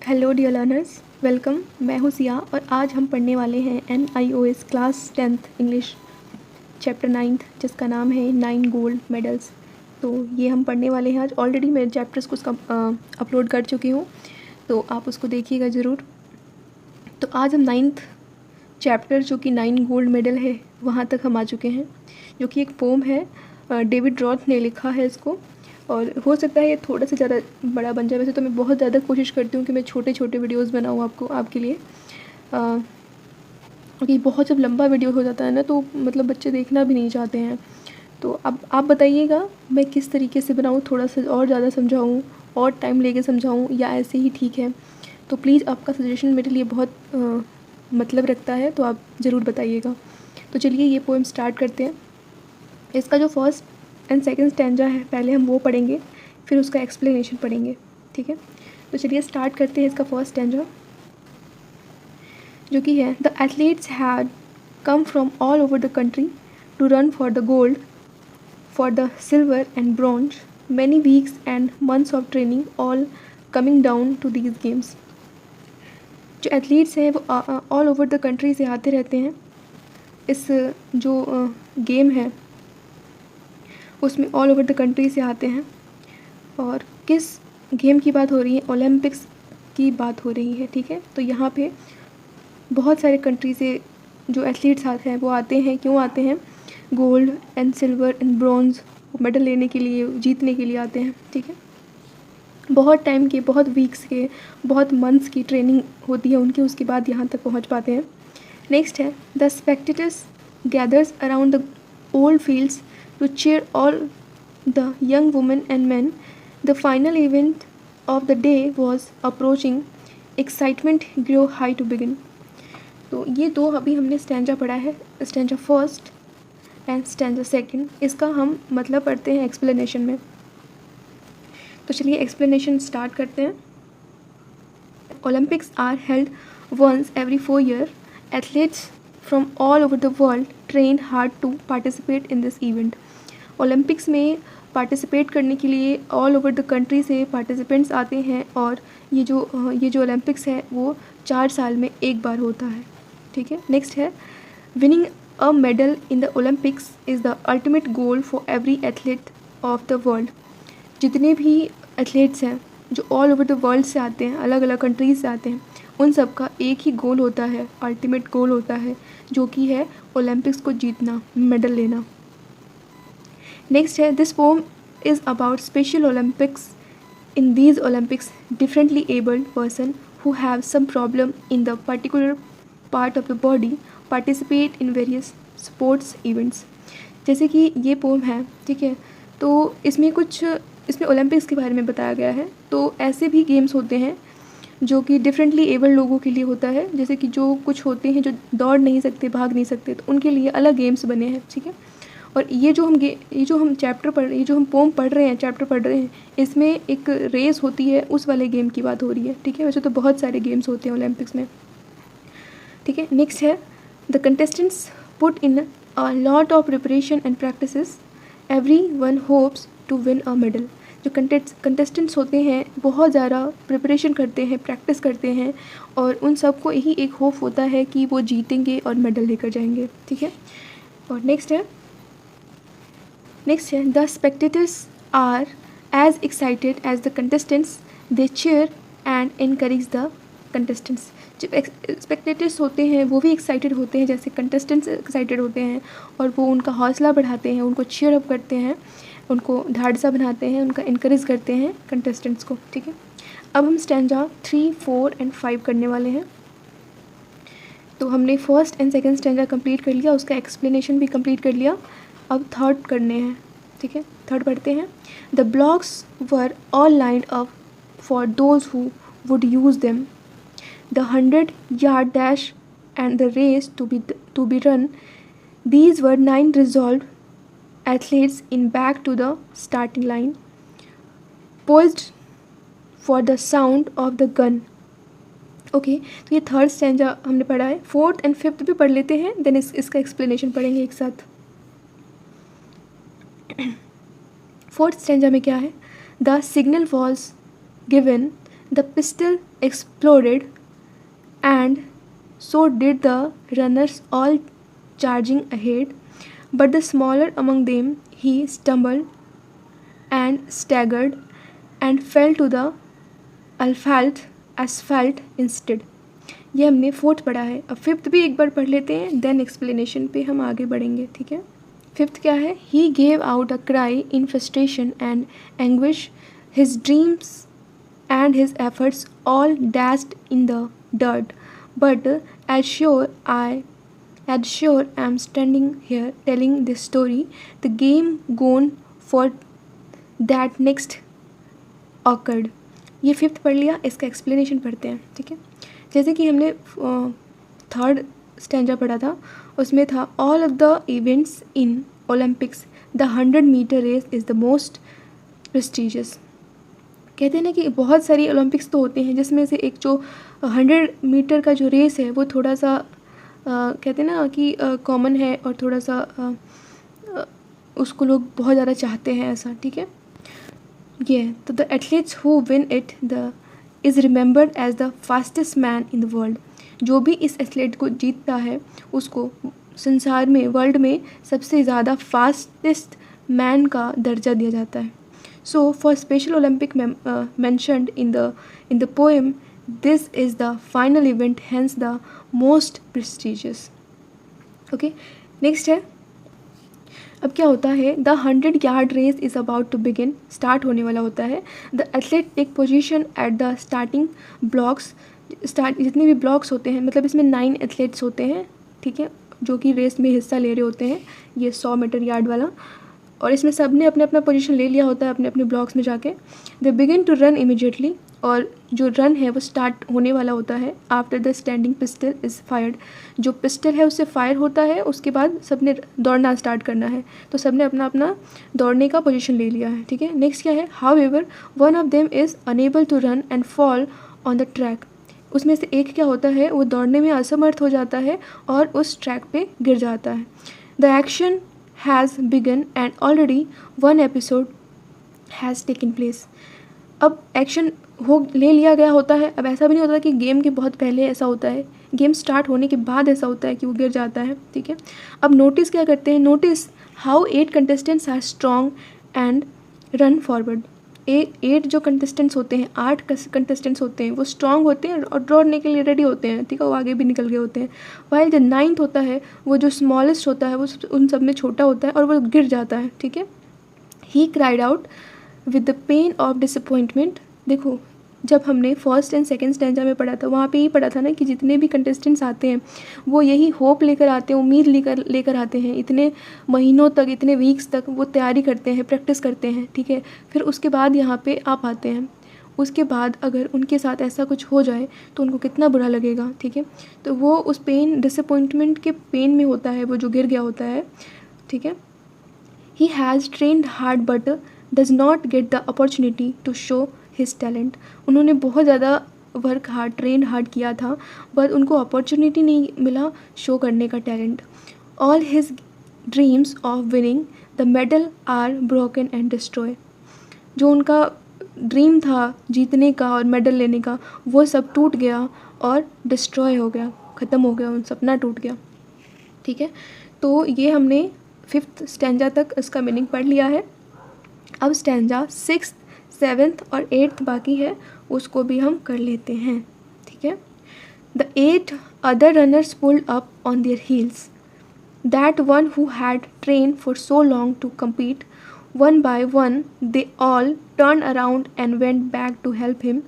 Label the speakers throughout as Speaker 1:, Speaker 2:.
Speaker 1: Hello dear learners, welcome. मैं हूँ सिया और आज हम पढ़ने वाले हैं NIOS class 10th English chapter 9th, जिसका नाम है 9 गोल्ड मेडल्स। तो ये हम पढ़ने वाले हैं आज। ऑलरेडी मैं चैप्टर्स को उसका अपलोड कर चुकी हूँ, तो आप उसको देखिएगा ज़रूर। तो आज हम 9th चैप्टर, जो कि 9 गोल्ड मेडल है, वहाँ तक हम आ चुके हैं, जो कि एक पोम है। डेविड रॉथ ने लिखा है इसको, और हो सकता है ये थोड़ा सा ज़्यादा बड़ा बन जाए। वैसे तो मैं बहुत ज़्यादा कोशिश करती हूँ कि मैं छोटे छोटे वीडियोस बनाऊँ आपके लिए, क्योंकि बहुत जब लंबा वीडियो हो जाता है ना, तो मतलब बच्चे देखना भी नहीं चाहते हैं। तो अब आप बताइएगा मैं किस तरीके से बनाऊँ, थोड़ा सा और ज़्यादा समझाऊँ और टाइम लेके समझाऊँ, या ऐसे ही ठीक है। तो प्लीज़ आपका सजेशन मेरे लिए बहुत मतलब रखता है, तो आप ज़रूर बताइएगा। तो चलिए ये पोएम स्टार्ट करते हैं। इसका जो फर्स्ट एंड सेकंड स्टैंजा है, पहले हम वो पढ़ेंगे, फिर उसका एक्सप्लेनेशन पढ़ेंगे, ठीक है। तो चलिए स्टार्ट करते हैं इसका फर्स्ट स्टैंजा, जो कि है: the athletes had come from all over the country to run for the gold, for the silver and bronze, many weeks and months of training all coming down to these games. जो athletes हैं वो all over the country से आते रहते हैं। इस जो game है उसमें ऑल ओवर द कंट्री से आते हैं। और किस गेम की बात हो रही है? ओलंपिक्स की बात हो रही है, ठीक है। तो यहाँ पे बहुत सारे कंट्री से जो एथलीट्स आते हैं वो आते हैं। क्यों आते हैं? Gold and silver and bronze medal लेने के लिए, जीतने के लिए आते हैं, ठीक है। बहुत टाइम के, बहुत वीक्स के, बहुत मंथ्स की ट्रेनिंग होती है उनकी, उसके बाद यहाँ तक पहुँच पाते हैं। नेक्स्ट है: the spectators gathers around the old fields to cheer all the young women and men. The final event of the day was approaching. Excitement grew high to begin. तो ये दो अभी हमने स्टैंजा पढ़ा है, stanza first and stanza second. इसका हम मतलब पढ़ते हैं एक्सप्लेनेशन में। तो चलिए एक्सप्लेनेशन स्टार्ट करते हैं। Olympics are held once every 4 years. Athletes from all over the world train hard to participate in this event. Olympics में पार्टिसिपेट करने के लिए ऑल ओवर द कंट्री से पार्टिसिपेंट्स आते हैं, और ये जो ओलंपिक्स है वो 4 साल में एक बार होता है, ठीक है। नेक्स्ट है: winning a medal in the Olympics is the ultimate goal for every athlete of the world. जितने भी एथलीट्स हैं जो ऑल ओवर द वर्ल्ड से आते हैं, अलग अलग कंट्रीज से आते हैं, उन सब का एक ही गोल होता है, अल्टीमेट गोल होता है, जो कि है ओलंपिक्स को जीतना, मेडल लेना। नेक्स्ट है: this poem is about special Olympics. In these Olympics differently abled person who have some problem in the particular part of the body participate in various sports events. जैसे कि ये pome है, ठीक है, तो इसमें ओलंपिक्स के बारे में बताया गया है। तो ऐसे भी गेम्स होते हैं जो कि डिफरेंटली एबल्ड लोगों के लिए होता है। जैसे कि जो कुछ होते हैं जो दौड़ नहीं सकते, भाग नहीं सकते, तो उनके लिए अलग गेम्स बने हैं, ठीक है। और ये जो हम पोम पढ़ रहे हैं, चैप्टर पढ़ रहे हैं, इसमें एक रेस होती है, उस वाले गेम की बात हो रही है, ठीक है। वैसे तो बहुत सारे गेम्स होते हैं ओलंपिक्स में, ठीक है। नेक्स्ट है: the contestants put in a lot of preparation and practices, every one hopes to win a medal. जो कंटेस्टेंट्स होते हैं बहुत ज़्यादा प्रिपरेशन करते हैं, प्रैक्टिस करते हैं, और उन सबको यही एक होप होता है कि वो जीतेंगे और मेडल लेकर जाएंगे, ठीक है। और नेक्स्ट है: the spectators are as excited as the contestants. They cheer and encourage the contestants. जो स्पेक्टेटर्स होते हैं वो भी एक्साइटेड होते हैं, जैसे कंटेस्टेंट्स एक्साइटेड होते हैं, और वो उनका हौसला बढ़ाते हैं, उनको चीयर अप करते हैं, उनको ढाढ़सा बनाते हैं, उनका इनकरेज करते हैं कंटेस्टेंट्स को, ठीक है। अब हम स्टैंजा 3, 4 एंड 5 करने वाले हैं। तो हमने first and second stanza complete कर लिया, उसका एक्सप्लेनेशन भी कंप्लीट कर लिया। अब थर्ड करने हैं, ठीक है। थर्ड पढ़ते हैं: the blocks were all lined up for those who would use them, the 100-yard dash and the race to be run. These were 9 resolve athletes in back to the starting line, poised for the sound of the gun. Okay, तो ये third stanza हमने पढ़ा है। Fourth and fifth भी पढ़ लेते हैं, then इसका एक्सप्लेनेशन पढ़ेंगे एक साथ। फोर्थ स्टैंजा में क्या है? The signal was given The pistol exploded, and so did the runners, all charging ahead. But the smaller among them, he stumbled and staggered and fell to the asphalt instead. ये हमने fourth पढ़ा है. अब fifth भी एक बार पढ़ लेते हैं, देन एक्सप्लेनेशन पे हम आगे बढ़ेंगे. ठीक है. फिफ्थ क्या है? He gave out a cry in frustration and anguish. His dreams and his efforts all dashed in the dirt. But as sure I'm standing here telling this story, the game gone for that next occurred. ये fifth पढ़ लिया. इसका explanation पढ़ते हैं. ठीक है. जैसे कि हमने थर्ड स्टैंजा पढ़ा था, उसमें था all of the events in Olympics the 100-meter race is the most prestigious. कहते हैं ना कि बहुत सारी ओलंपिक्स तो होते हैं, जिसमें से एक जो 100 मीटर का जो रेस है वो थोड़ा सा कहते हैं ना कि कॉमन है और थोड़ा सा उसको लोग बहुत ज़्यादा चाहते हैं ऐसा. ठीक है. ये तो the athletes who win it the is remembered as the fastest man in the world. जो भी इस एथलीट को जीतता है उसको संसार में, वर्ल्ड में सबसे ज़्यादा फास्टेस्ट मैन का दर्जा दिया जाता है. So for Special Olympic mentioned in the poem, this is the final event, hence the most prestigious. Okay, next है. अब क्या होता है? The 100-yard race is about to begin. Start होने वाला होता है. The athlete take position at the starting blocks. जितने भी ब्लॉक्स होते हैं, मतलब इसमें 9 एथलीट्स होते हैं. ठीक है, जो कि रेस में हिस्सा ले रहे होते हैं. ये 100 मीटर यार्ड वाला, और इसमें सब ने अपने अपना पोजीशन ले लिया होता है अपने अपने ब्लॉक्स में जाके. They begin to run immediately, और जो रन है वो स्टार्ट होने वाला होता है after the standing pistol is fired. जो पिस्टल है उससे फायर होता है, उसके बाद सब ने दौड़ना स्टार्ट करना है. तो सब ने अपना अपना दौड़ने का पोजीशन ले लिया है. ठीक है. नेक्स्ट क्या है? However one of them is unable to run and fall on the track. उसमें से एक क्या होता है, वो दौड़ने में असमर्थ हो जाता है और उस ट्रैक पे गिर जाता है. The action has begun and already one episode has taken place. अब एक्शन हो ले लिया गया होता है. अब ऐसा भी नहीं होता कि गेम के बहुत पहले ऐसा होता है, गेम स्टार्ट होने के बाद ऐसा होता है कि वो गिर जाता है. ठीक है. अब नोटिस क्या करते हैं? Notice how 8 contestants are strong and run forward. 8 जो कंटेस्टेंट्स होते हैं, 8 कंटेस्टेंट्स होते हैं, वो स्ट्रांग होते हैं और दौड़ने के लिए रेडी होते हैं. ठीक है. वो आगे भी निकल गए होते हैं. वाइल जो 9th होता है, वो जो स्मॉलेस्ट होता है, वो उन सब में छोटा होता है और वो गिर जाता है. ठीक है. He cried out with the pain of disappointment. देखो, जब हमने फर्स्ट एंड सेकंड स्टैंजा में पढ़ा था, वहाँ पे ही पढ़ा था ना कि जितने भी कंटेस्टेंट्स आते हैं वो यही होप लेकर आते हैं, उम्मीद लेकर आते हैं. इतने महीनों तक, इतने वीक्स तक वो तैयारी करते हैं, प्रैक्टिस करते हैं. ठीक है. फिर उसके बाद यहाँ पे आ पाते हैं. उसके बाद अगर उनके साथ ऐसा कुछ हो जाए तो उनको कितना बुरा लगेगा. ठीक है. तो वो उस पेन, डिसअपॉइंटमेंट के पेन में होता है वो जो गिर गया होता है. ठीक है. He has trained hard but does not get the opportunity to show his talent. उन्होंने बहुत ज़्यादा वर्क हार्ड, ट्रेन हार्ड किया था, बट उनको अपॉर्चुनिटी नहीं मिला शो करने का talent. All his dreams of winning the medal are broken and destroy. जो उनका ड्रीम था जीतने का और मेडल लेने का, वो सब टूट गया और डिस्ट्रॉय हो गया, ख़त्म हो गया, उन सपना टूट गया. ठीक है. तो ये हमने 5th स्टैंजा तक इसका मीनिंग पढ़ लिया है. अब स्टैंजा 6th, 7th और 8th बाकी है, उसको भी हम कर लेते हैं. ठीक है. The 8 other runners pulled up on their heels. That one who had trained for so long to compete, one by one they all turned around and went back to help him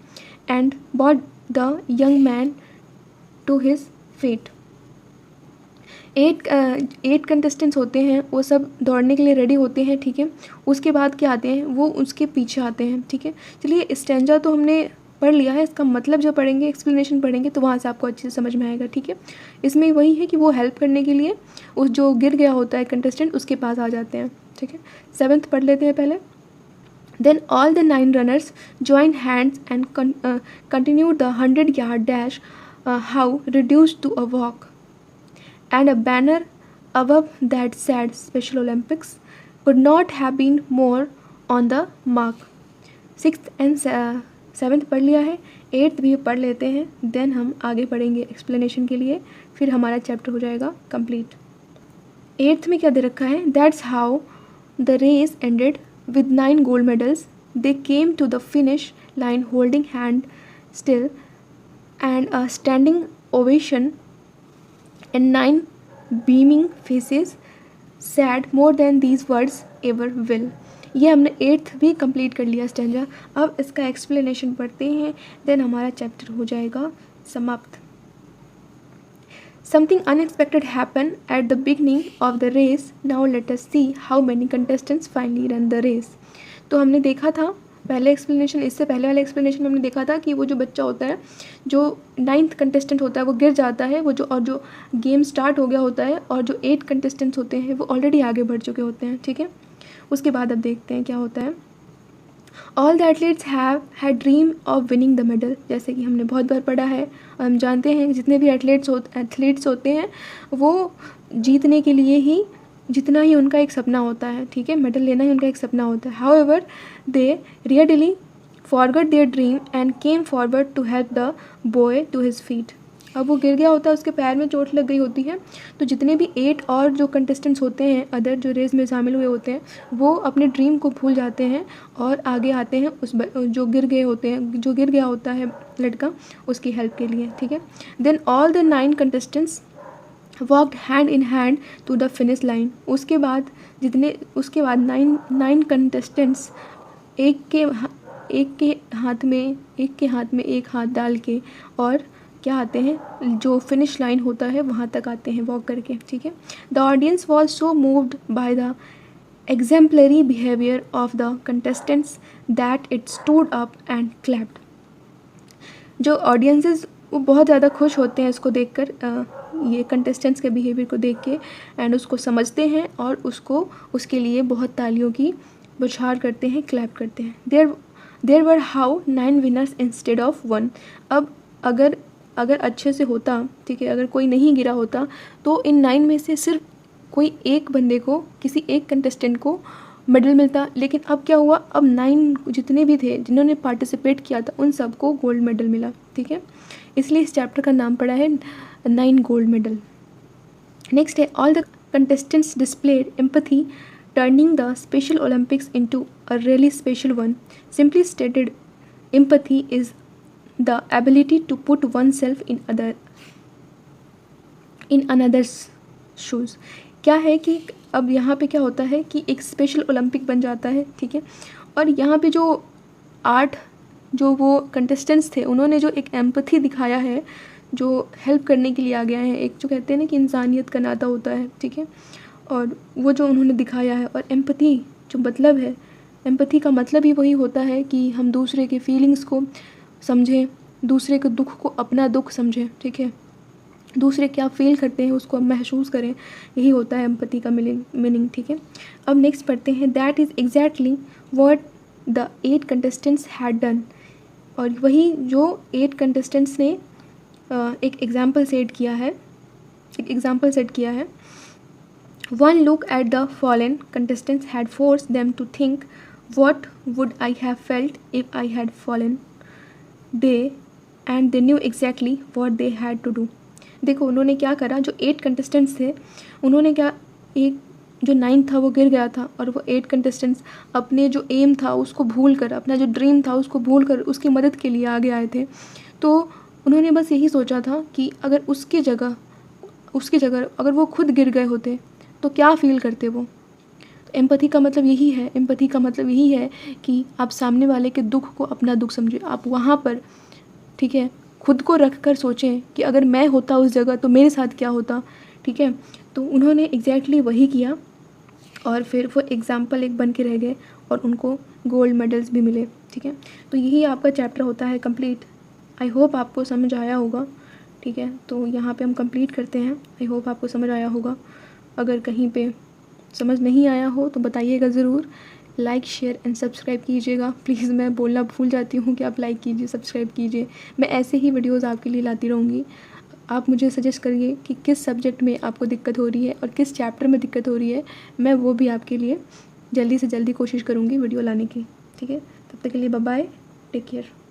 Speaker 1: and brought the young man to his fate. 8 contestants होते हैं, वो सब दौड़ने के लिए ready होते हैं. ठीक है. उसके बाद क्या आते हैं, वो उसके पीछे आते हैं. ठीक है. चलिए, स्टैंजा तो हमने पढ़ लिया है, इसका मतलब जब पढ़ेंगे, एक्सप्लेनेशन पढ़ेंगे तो वहाँ से आपको अच्छे से समझ में आएगा. ठीक है. इसमें वही है कि वो हेल्प करने के लिए उस जो गिर गया होता है कंटेस्टेंट, उसके पास आ जाते हैं. ठीक है. 7th पढ़ लेते हैं पहले. Then all the 9 runners joined hands and continued the 100-yard dash, how reduced to a walk. And a banner above that said Special Olympics could not have been more on the mark. 6th and 7th पढ़ लिया है, 8th भी पढ़ लेते हैं, then हम आगे पढ़ेंगे एक्सप्लेनेशन के लिए, फिर हमारा चैप्टर हो जाएगा कंप्लीट। 8th में क्या दे रखा है, that's how the race ended with 9 gold medals, they came to the finish line holding hand still and a standing ovation and 9 beaming faces said more than these words ever will। ये हमने 8th भी complete कर लिया stanza. अब इसका explanation पढ़ते हैं, then हमारा चैप्टर हो जाएगा समाप्त। Something unexpected happened at the beginning of the race. Now let us see how many contestants finally ran the race। तो हमने देखा था पहले एक्सप्लेनेशन, इससे पहले वाले एक्सप्लेनेशन में हमने देखा था कि वो जो बच्चा होता है, जो 9th कंटेस्टेंट होता है, वो गिर जाता है, वो जो गेम स्टार्ट हो गया होता है, और जो 8 कंटेस्टेंट्स होते हैं वो ऑलरेडी आगे बढ़ चुके होते हैं। ठीक है, उसके बाद अब देखते हैं क्या होता है। All the athletes have had dream of winning the medal, जैसे कि हमने बहुत बार पढ़ा है, हम जानते हैं जितने भी एथलीट्स होते हैं वो जीतने के लिए ही, जितना ही उनका एक सपना होता है, ठीक है, मेडल लेना ही उनका एक सपना होता है। However they really forgot their dream and came forward to help the boy to his feet. अब वो गिर गया होता है, उसके पैर में चोट लग गई होती है, तो जितने भी 8 और जो कंटेस्टेंट्स होते हैं अदर जो रेस में शामिल हुए होते हैं, वो अपने ड्रीम को भूल जाते हैं और आगे आते हैं उस जो गिर गया होता है लड़का, उसकी हेल्प के लिए। ठीक है, then all the 9 contestants walked hand in hand to the finish line. उसके बाद 9 कंटेस्टेंट्स एक के हाथ में एक हाथ डाल के और क्या आते हैं, जो फिनिश लाइन होता है वहाँ तक आते हैं वॉक करके। ठीक है, the audience was so moved by the exemplary behaviour of the contestants that it stood up and clapped. जो ऑडियंसेस वो बहुत ज़्यादा खुश होते हैं इसको देखकर, ये कंटेस्टेंट्स के बिहेवियर को देख के, एंड उसको समझते हैं और उसके लिए बहुत तालियों की बौछार करते हैं, क्लैप करते हैं। There were how 9 winners instead of 1। अब अगर अच्छे से होता, ठीक है, अगर कोई नहीं गिरा होता तो इन 9 में से सिर्फ कोई एक बंदे को, किसी एक कंटेस्टेंट को मेडल मिलता, लेकिन अब क्या हुआ, अब 9 जितने भी थे जिन्होंने पार्टिसिपेट किया था उन सबको गोल्ड मेडल मिला। ठीक है, इसलिए इस चैप्टर का नाम पड़ा है 9 गोल्ड मेडल। नेक्स्ट है, all the contestants displayed empathy turning the Special Olympics into a really special one. Simply stated, empathy is the ability to put oneself in another's shoes. क्या है कि अब यहाँ पे क्या होता है कि एक स्पेशल ओलंपिक बन जाता है। ठीक है, और यहाँ पे जो 8 जो वो कंटेस्टेंट्स थे उन्होंने जो एक एम्पैथी दिखाया है, जो हेल्प करने के लिए आ गया है, एक जो कहते हैं ना कि इंसानियत का नाता होता है। ठीक है, और वो जो उन्होंने दिखाया है, और एम्पैथी जो मतलब है, एम्पैथी का मतलब ही वही होता है कि हम दूसरे के फीलिंग्स को समझें, दूसरे के दुख को अपना दुख समझें। ठीक है, दूसरे क्या फील करते हैं उसको हम महसूस करें, यही होता है एम्पैथी का मीनिंग। ठीक है, अब नेक्स्ट पढ़ते हैं, that is exactly what the 8 contestants had done. और वही जो 8 कंटेस्टेंट्स ने एक एग्जाम्पल सेट किया है। One look at the fallen contestants had forced them to think what would I have felt if I had fallen and they knew exactly what they had to do. देखो उन्होंने क्या करा, जो 8 कंटेस्टेंट्स थे उन्होंने क्या, एक जो 9 था वो गिर गया था, और वो 8 कंटेस्टेंट्स अपने जो एम था उसको भूल कर, अपना जो ड्रीम था उसको भूल कर उसकी मदद के लिए आगे आए थे। तो उन्होंने बस यही सोचा था कि अगर उसकी जगह अगर वो खुद गिर गए होते तो क्या फ़ील करते वो। तो एम्पैथी का मतलब यही है कि आप सामने वाले के दुख को अपना दुख समझें, आप वहाँ पर, ठीक है, खुद को रख कर सोचें कि अगर मैं होता उस जगह तो मेरे साथ क्या होता। ठीक है, तो उन्होंने एग्जैक्टली वही किया, और फिर वो एग्जाम्पल एक बन के रह गए और उनको गोल्ड मेडल्स भी मिले। ठीक है, तो यही आपका चैप्टर होता है कंप्लीट। आई होप आपको समझ आया होगा। ठीक है, तो यहाँ पे हम कंप्लीट करते हैं। आई होप आपको समझ आया होगा। अगर कहीं पे समझ नहीं आया हो तो बताइएगा ज़रूर। लाइक, शेयर एंड सब्सक्राइब कीजिएगा प्लीज़। मैं बोलना भूल जाती हूँ कि आप लाइक कीजिए, सब्सक्राइब कीजिए। मैं ऐसे ही वीडियोज़ आपके लिए लाती रहूँगी। आप मुझे सजेस्ट करिए कि किस सब्जेक्ट में आपको दिक्कत हो रही है और किस चैप्टर में दिक्कत हो रही है, मैं वो भी आपके लिए जल्दी से जल्दी कोशिश करूँगी वीडियो लाने की। ठीक है, तब तक के लिए बाय बाय, टेक केयर।